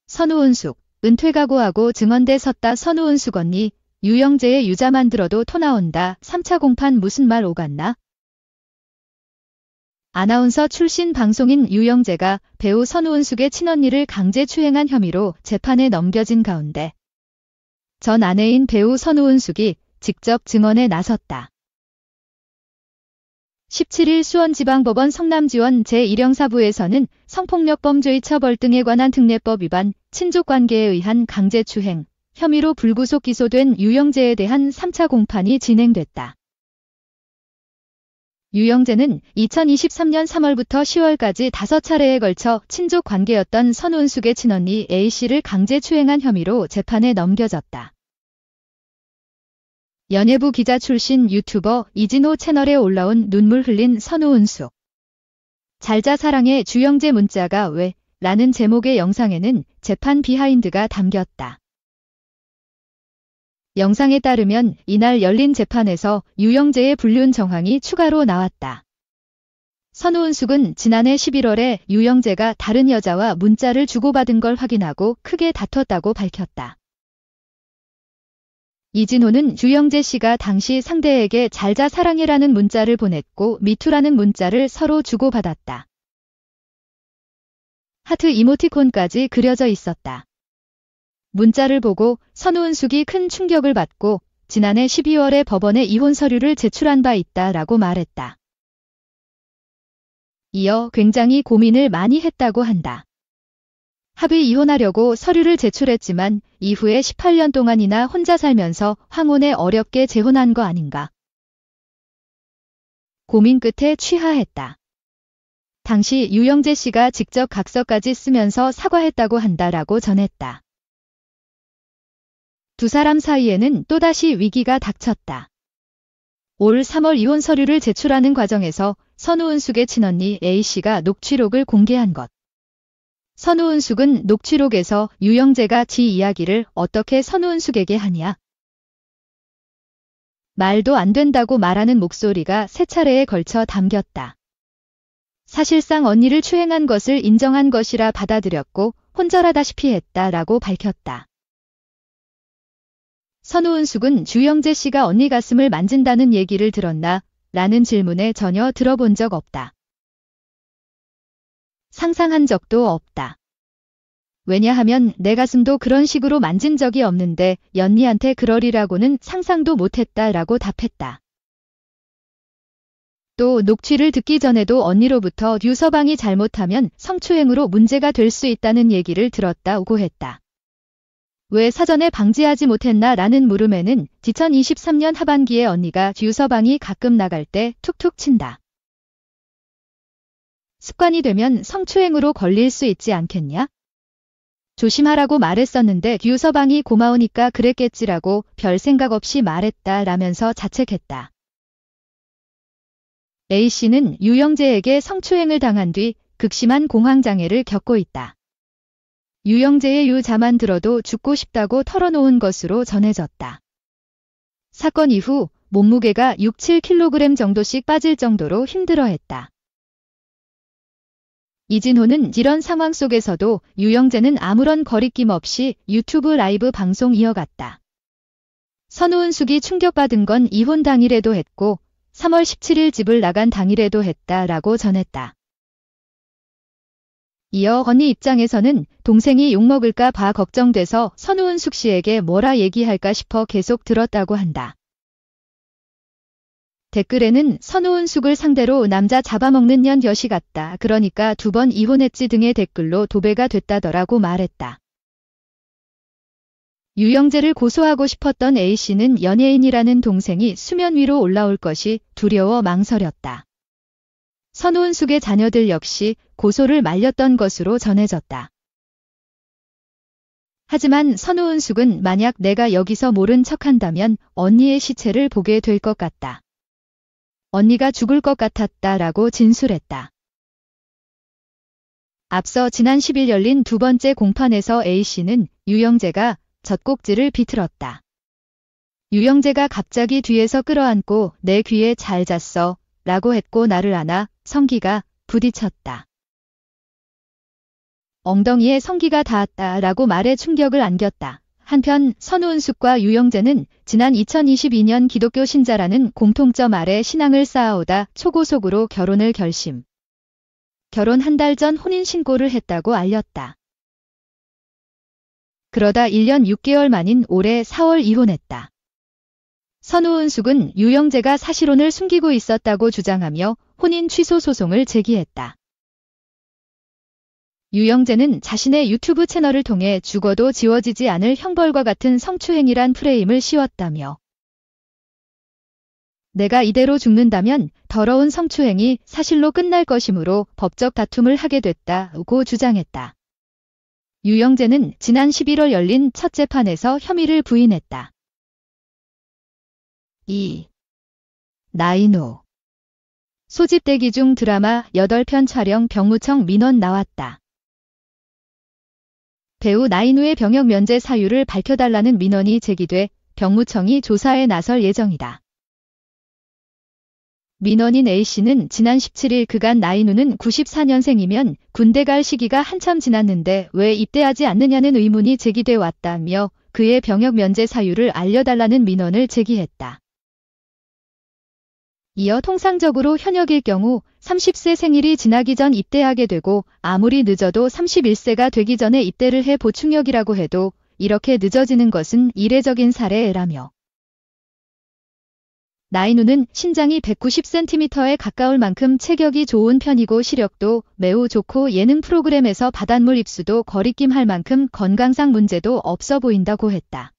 선우은숙, 은퇴 각오하고 증언대 섰다. 선우은숙 언니, 유영재의 유자만 들어도 토 나온다. 3차 공판 무슨 말 오갔나? 아나운서 출신 방송인 유영재가 배우 선우은숙의 친언니를 강제추행한 혐의로 재판에 넘겨진 가운데 전 아내인 배우 선우은숙이 직접 증언에 나섰다. 17일 수원지방법원 성남지원 제1형사부에서는 성폭력범죄의 처벌 등에 관한 특례법 위반, 친족관계에 의한 강제추행 혐의로 불구속 기소된 유영재에 대한 3차 공판이 진행됐다. 유영재는 2023년 3월부터 10월까지 5차례에 걸쳐 친족 관계였던 선우은숙의 친언니 A씨를 강제추행한 혐의로 재판에 넘겨졌다. 연예부 기자 출신 유튜버 이진호 채널에 올라온 눈물 흘린 선우은숙. 잘자 사랑해 주영재 문자가 왜? 라는 제목의 영상에는 재판 비하인드가 담겼다. 영상에 따르면 이날 열린 재판에서 유영재의 불륜 정황이 추가로 나왔다. 선우은숙은 지난해 11월에 유영재가 다른 여자와 문자를 주고받은 걸 확인하고 크게 다퉜다고 밝혔다. 이진호는 유영재 씨가 당시 상대에게 잘자 사랑해라는 문자를 보냈고 미투라는 문자를 서로 주고받았다. 하트 이모티콘까지 그려져 있었다. 문자를 보고 선우은숙이 큰 충격을 받고 지난해 12월에 법원에 이혼 서류를 제출한 바 있다라고 말했다. 이어 굉장히 고민을 많이 했다고 한다. 합의 이혼하려고 서류를 제출했지만 이후에 18년 동안이나 혼자 살면서 황혼에 어렵게 재혼한 거 아닌가. 고민 끝에 취하했다. 당시 유영재 씨가 직접 각서까지 쓰면서 사과했다고 한다라고 전했다. 두 사람 사이에는 또다시 위기가 닥쳤다. 올 3월 이혼 서류를 제출하는 과정에서 선우은숙의 친언니 A씨가 녹취록을 공개한 것. 선우은숙은 녹취록에서 유영재가 지 이야기를 어떻게 선우은숙에게 하냐? 말도 안 된다고 말하는 목소리가 3차례에 걸쳐 담겼다. 사실상 언니를 추행한 것을 인정한 것이라 받아들였고 혼절하다시피 했다라고 밝혔다. 선우은숙은 주영재 씨가 언니 가슴을 만진다는 얘기를 들었나? 라는 질문에 전혀 들어본 적 없다. 상상한 적도 없다. 왜냐하면 내 가슴도 그런 식으로 만진 적이 없는데 연니한테 그러리라고는 상상도 못했다라고 답했다. 또 녹취를 듣기 전에도 언니로부터 유서방이 잘못하면 성추행으로 문제가 될 수 있다는 얘기를 들었다고 했다. 왜 사전에 방지하지 못했나 라는 물음에는 2023년 하반기에 언니가 유서방이 가끔 나갈 때 툭툭 친다. 습관이 되면 성추행으로 걸릴 수 있지 않겠냐? 조심하라고 말했었는데 유서방이 고마우니까 그랬겠지라고 별 생각 없이 말했다라면서 자책했다. A씨는 유영재에게 성추행을 당한 뒤 극심한 공황장애를 겪고 있다. 유영재의 유자만 들어도 죽고 싶다고 털어놓은 것으로 전해졌다. 사건 이후 몸무게가 6-7kg 정도씩 빠질 정도로 힘들어했다. 이진호는 이런 상황 속에서도 유영재는 아무런 거리낌 없이 유튜브 라이브 방송 이어갔다. 선우은숙이 충격받은 건 이혼 당일에도 했고 3월 17일 집을 나간 당일에도 했다라고 전했다. 이어 언니 입장에서는 동생이 욕먹을까 봐 걱정돼서 선우은숙 씨에게 뭐라 얘기할까 싶어 계속 들었다고 한다. 댓글에는 선우은숙을 상대로 남자 잡아먹는 년 여시 같다. 그러니까 2번 이혼했지 등의 댓글로 도배가 됐다더라고 말했다. 유영재를 고소하고 싶었던 A씨는 연예인이라는 동생이 수면 위로 올라올 것이 두려워 망설였다. 선우은숙의 자녀들 역시 고소를 말렸던 것으로 전해졌다. 하지만 선우은숙은 만약 내가 여기서 모른 척한다면 언니의 시체를 보게 될 것 같다. 언니가 죽을 것 같았다라고 진술했다. 앞서 지난 10일 열린 두 번째 공판에서 A씨는 유영재가 젖꼭지를 비틀었다. 유영재가 갑자기 뒤에서 끌어안고 내 귀에 잘 잤어 라고 했고 나를 안아 성기가 부딪혔다. 엉덩이에 성기가 닿았다라고 말에 충격을 안겼다. 한편 선우은숙과 유영재는 지난 2022년 기독교 신자라는 공통점 아래 신앙을 쌓아오다 초고속으로 결혼을 결심. 결혼 한 달 전 혼인신고를 했다고 알렸다. 그러다 1년 6개월 만인 올해 4월 이혼했다. 선우은숙은 유영재가 사실혼을 숨기고 있었다고 주장하며 혼인 취소 소송을 제기했다. 유영재는 자신의 유튜브 채널을 통해 죽어도 지워지지 않을 형벌과 같은 성추행이란 프레임을 씌웠다며 내가 이대로 죽는다면 더러운 성추행이 사실로 끝날 것이므로 법적 다툼을 하게 됐다고 주장했다. 유영재는 지난 11월 열린 첫 재판에서 혐의를 부인했다. 2. 나인우 소집 대기 중 드라마 8편 촬영 병무청 민원 나왔다. 배우 나인우의 병역 면제 사유를 밝혀달라는 민원이 제기돼 병무청이 조사에 나설 예정이다. 민원인 A씨는 지난 17일 그간 나인우는 94년생이면 군대 갈 시기가 한참 지났는데 왜 입대하지 않느냐는 의문이 제기돼 왔다며 그의 병역 면제 사유를 알려달라는 민원을 제기했다. 이어 통상적으로 현역일 경우 30세 생일이 지나기 전 입대하게 되고 아무리 늦어도 31세가 되기 전에 입대를 해 보충역이라고 해도 이렇게 늦어지는 것은 이례적인 사례라며 나인우는 신장이 190cm에 가까울 만큼 체격이 좋은 편이고 시력도 매우 좋고 예능 프로그램에서 바닷물 입수도 거리낌 할 만큼 건강상 문제도 없어 보인다고 했다.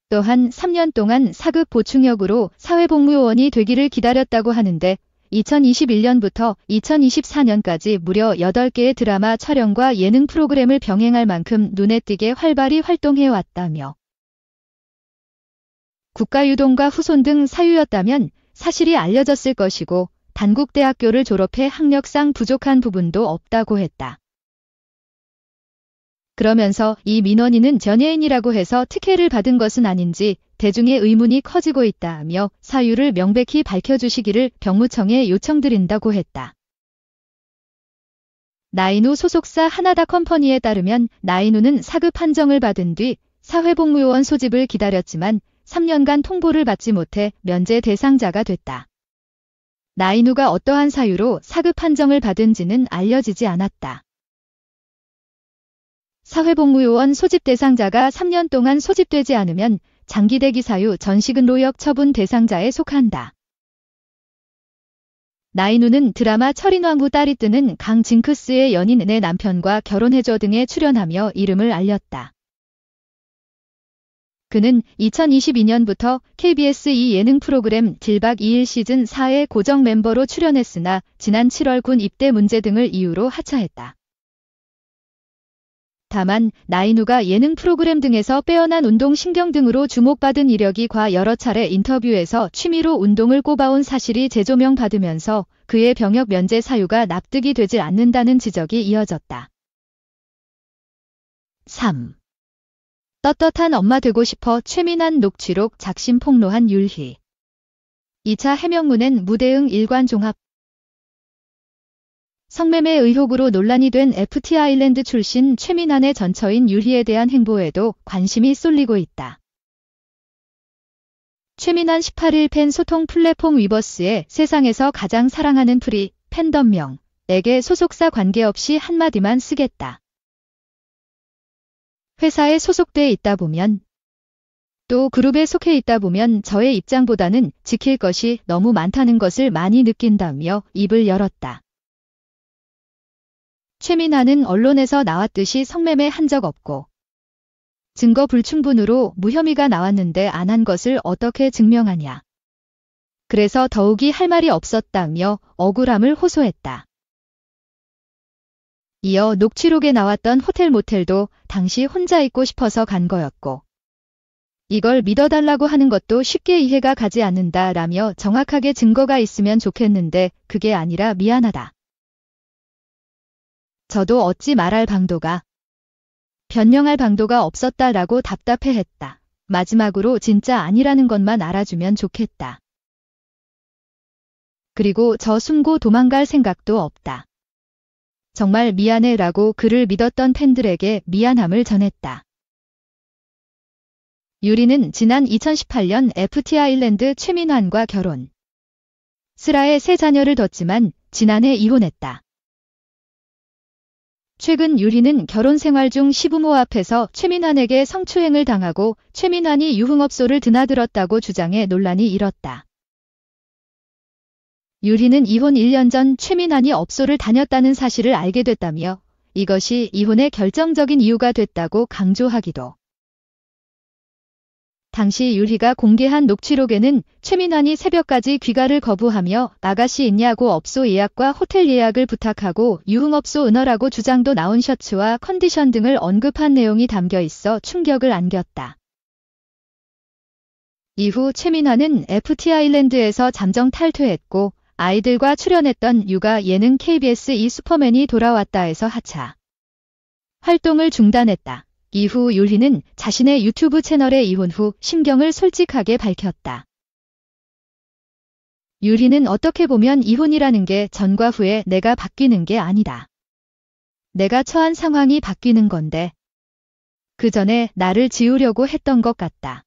또한 3년 동안 사극 보충역으로 사회복무요원이 되기를 기다렸다고 하는데 2021년부터 2024년까지 무려 8개의 드라마 촬영과 예능 프로그램을 병행할 만큼 눈에 띄게 활발히 활동해왔다며 국가유동과 후손 등 사유였다면 사실이 알려졌을 것이고 단국대학교를 졸업해 학력상 부족한 부분도 없다고 했다. 그러면서 이 민원인은 연예인이라고 해서 특혜를 받은 것은 아닌지 대중의 의문이 커지고 있다며 사유를 명백히 밝혀주시기를 병무청에 요청드린다고 했다. 나인우 소속사 하나다컴퍼니에 따르면 나인우는 사급 판정을 받은 뒤 사회복무요원 소집을 기다렸지만 3년간 통보를 받지 못해 면제 대상자가 됐다. 나인우가 어떠한 사유로 사급 판정을 받은지는 알려지지 않았다. 사회복무요원 소집 대상자가 3년 동안 소집되지 않으면 장기대기 사유 전시근로역 처분 대상자에 속한다. 나인우는 드라마 철인왕 후 딸이 뜨는 강 징크스의 연인의 남편과 결혼해줘 등에 출연하며 이름을 알렸다. 그는 2022년부터 KBS 2 예능 프로그램 딜박 2일 시즌 4의 고정 멤버로 출연했으나 지난 7월 군 입대 문제 등을 이유로 하차했다. 다만 나인우가 예능 프로그램 등에서 빼어난 운동 신경 등으로 주목받은 이력이 과 여러 차례 인터뷰에서 취미로 운동을 꼽아온 사실이 재조명받으면서 그의 병역 면제 사유가 납득이 되질 않는다는 지적이 이어졌다. 3. 떳떳한 엄마 되고 싶어 최민환 녹취록 작심 폭로한 율희. 2차 해명문엔 무대응 일관 종합. 성매매 의혹으로 논란이 된 FT 아일랜드 출신 최민환의 전처인 율희에 대한 행보에도 관심이 쏠리고 있다. 최민환 18일 팬 소통 플랫폼 위버스에 세상에서 가장 사랑하는 프리 팬덤명에게 소속사 관계없이 한마디만 쓰겠다. 회사에 소속돼 있다 보면 또 그룹에 속해 있다 보면 저의 입장보다는 지킬 것이 너무 많다는 것을 많이 느낀다며 입을 열었다. 최민환은 언론에서 나왔듯이 성매매 한 적 없고 증거 불충분으로 무혐의가 나왔는데 안 한 것을 어떻게 증명하냐. 그래서 더욱이 할 말이 없었다며 억울함을 호소했다. 이어 녹취록에 나왔던 호텔 모텔도 당시 혼자 있고 싶어서 간 거였고 이걸 믿어달라고 하는 것도 쉽게 이해가 가지 않는다라며 정확하게 증거가 있으면 좋겠는데 그게 아니라 미안하다. 저도 어찌 말할 방도가 변명할 방도가 없었다라고 답답해했다. 마지막으로 진짜 아니라는 것만 알아주면 좋겠다. 그리고 저 숨고 도망갈 생각도 없다. 정말 미안해 라고 그를 믿었던 팬들에게 미안함을 전했다. 유리는 지난 2018년 FT 아일랜드 최민환과 결혼. 슬아의 세 자녀를 뒀지만 지난해 이혼했다. 최근 유리는 결혼 생활 중 시부모 앞에서 최민환에게 성추행을 당하고 최민환이 유흥업소를 드나들었다고 주장해 논란이 일었다. 유리는 이혼 1년 전 최민환이 업소를 다녔다는 사실을 알게 됐다며 이것이 이혼의 결정적인 이유가 됐다고 강조하기도. 당시 유리가 공개한 녹취록에는 최민환이 새벽까지 귀가를 거부하며 아가씨 있냐고 업소 예약과 호텔 예약을 부탁하고 유흥업소 은어라고 주장도 나온 셔츠와 컨디션 등을 언급한 내용이 담겨 있어 충격을 안겼다. 이후 최민환은 FT 아일랜드에서 잠정 탈퇴했고 아이들과 출연했던 육아 예능 KBS 이 슈퍼맨이 돌아왔다에서 하차 활동을 중단했다. 이후 유리는 자신의 유튜브 채널에 이혼 후 심경을 솔직하게 밝혔다. 유리는 어떻게 보면 이혼이라는 게 전과 후에 내가 바뀌는 게 아니다. 내가 처한 상황이 바뀌는 건데 그 전에 나를 지우려고 했던 것 같다.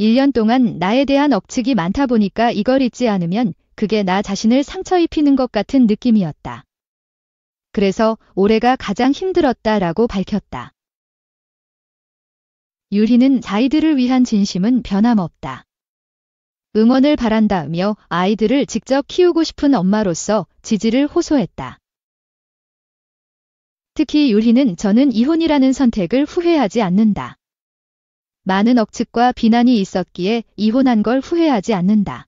1년 동안 나에 대한 억측이 많다 보니까 이걸 잊지 않으면 그게 나 자신을 상처 입히는 것 같은 느낌이었다. 그래서 올해가 가장 힘들었다라고 밝혔다. 유리는 아이들을 위한 진심은 변함없다. 응원을 바란다며 아이들을 직접 키우고 싶은 엄마로서 지지를 호소했다. 특히 유리는 저는 이혼이라는 선택을 후회하지 않는다. 많은 억측과 비난이 있었기에 이혼한 걸 후회하지 않는다.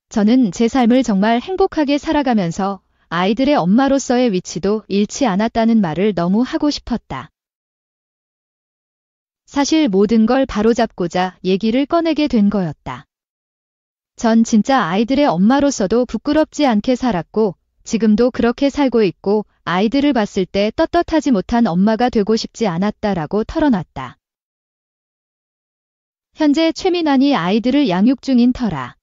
저는 제 삶을 정말 행복하게 살아가면서 아이들의 엄마로서의 위치도 잃지 않았다는 말을 너무 하고 싶었다. 사실 모든 걸 바로잡고자 얘기를 꺼내게 된 거였다. 전 진짜 아이들의 엄마로서도 부끄럽지 않게 살았고 지금도 그렇게 살고 있고 아이들을 봤을 때 떳떳하지 못한 엄마가 되고 싶지 않았다라고 털어놨다. 현재 최민환이 아이들을 양육 중인 터라.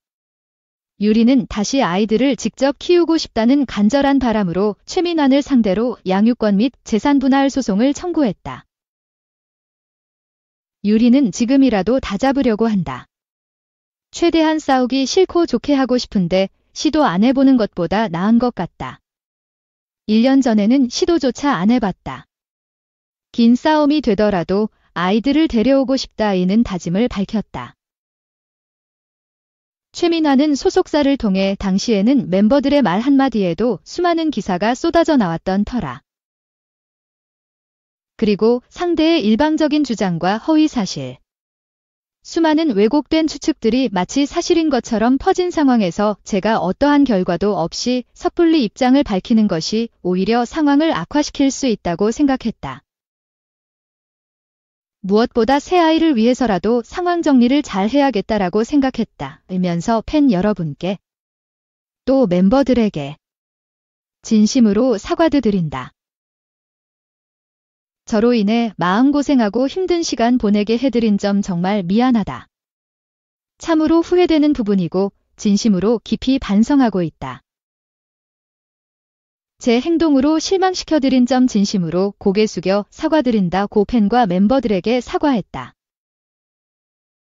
유리는 다시 아이들을 직접 키우고 싶다는 간절한 바람으로 최민환을 상대로 양육권 및 재산 분할 소송을 청구했다. 유리는 지금이라도 다잡으려고 한다. 최대한 싸우기 싫고 좋게 하고 싶은데 시도 안 해보는 것보다 나은 것 같다. 1년 전에는 시도조차 안 해봤다. 긴 싸움이 되더라도 아이들을 데려오고 싶다이는 다짐을 밝혔다. 최민환은 소속사를 통해 당시에는 멤버들의 말 한마디에도 수많은 기사가 쏟아져 나왔던 터라. 그리고 상대의 일방적인 주장과 허위 사실. 수많은 왜곡된 추측들이 마치 사실인 것처럼 퍼진 상황에서 제가 어떠한 결과도 없이 섣불리 입장을 밝히는 것이 오히려 상황을 악화시킬 수 있다고 생각했다. 무엇보다 새 아이를 위해서라도 상황 정리를 잘 해야겠다라고 생각했다. 이면서 팬 여러분께 또 멤버들에게 진심으로 사과드린다. 저로 인해 마음고생하고 힘든 시간 보내게 해드린 점 정말 미안하다. 참으로 후회되는 부분이고 진심으로 깊이 반성하고 있다. 제 행동으로 실망시켜드린 점 진심으로 고개 숙여 사과드린다고 팬과 멤버들에게 사과했다.